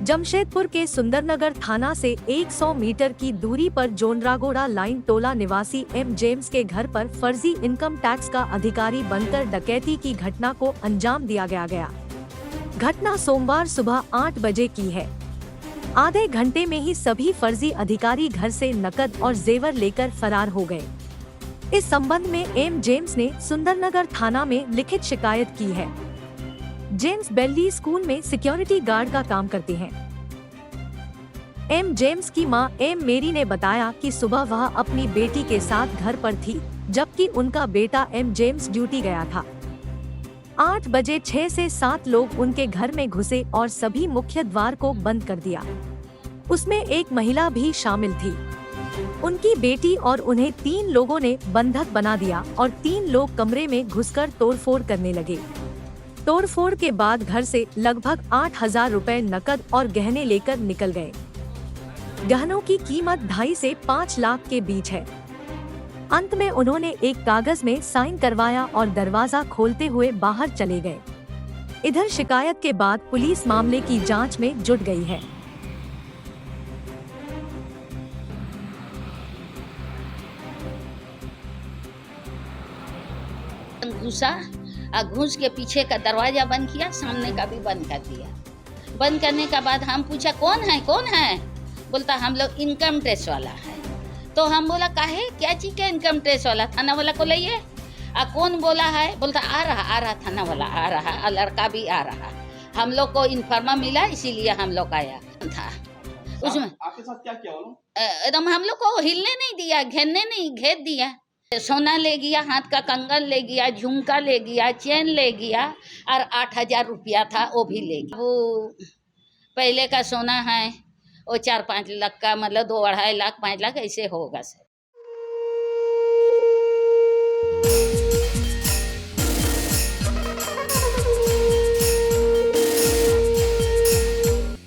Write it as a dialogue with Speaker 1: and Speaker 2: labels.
Speaker 1: जमशेदपुर के सुंदरनगर थाना से 100 मीटर की दूरी पर जोनरागोड़ा लाइन टोला निवासी एम जेम्स के घर पर फर्जी इनकम टैक्स का अधिकारी बनकर डकैती की घटना को अंजाम दिया गया। घटना सोमवार सुबह 8 बजे की है। आधे घंटे में ही सभी फर्जी अधिकारी घर से नकद और जेवर लेकर फरार हो गए। इस संबंध में एम जेम्स ने सुंदरनगर थाना में लिखित शिकायत की है। जेम्स बेल्ली स्कूल में सिक्योरिटी गार्ड का काम करते हैं। एम जेम्स की मां एम मेरी ने बताया कि सुबह वह अपनी बेटी के साथ घर पर थी, जबकि उनका बेटा एम जेम्स ड्यूटी गया था। 8 बजे 6 से 7 लोग उनके घर में घुसे और सभी मुख्य द्वार को बंद कर दिया। उसमें एक महिला भी शामिल थी। उनकी बेटी और उन्हें 3 लोगों ने बंधक बना दिया और 3 लोग कमरे में घुसकर तोड़फोड़ करने लगे। तोड़फोड़ के बाद घर से लगभग 8,000 रुपए नकद और गहने लेकर निकल गए। गहनों की कीमत 2.5 से 5 लाख के बीच है। अंत में उन्होंने एक कागज में साइन करवाया और दरवाजा खोलते हुए बाहर चले गए। इधर शिकायत के बाद पुलिस मामले की जांच में जुट गई है।
Speaker 2: घुस के पीछे का दरवाजा बंद किया, सामने का भी बंद कर दिया। बंद करने के बाद हम पूछा कौन है? बोलता हम लोग इनकम टैक्स वाला है। तो हम बोला काहे, क्या चीज का इनकम टैक्स वाला? थाना वाला को लाइए। कौन बोला है? बोलता आ रहा थाना वाला आ रहा, लड़का भी आ रहा। हम लोग को इन्फॉर्मा मिला, इसीलिए हम लोग आया था। उसमें
Speaker 3: आपके साथ क्या किया बोलो?
Speaker 2: एकदम हम लोग को हिलने नहीं दिया, घेरने नहीं, घेर दिया। सोना ले गया, हाथ का कंगन ले गया, झुमका ले गया, चेन ले गया और 8,000 रुपया था वो भी ले गया। वो पहले का सोना है वो 4-5 लाख का, मतलब 2-2.5 लाख 5 लाख ऐसे होगा सर।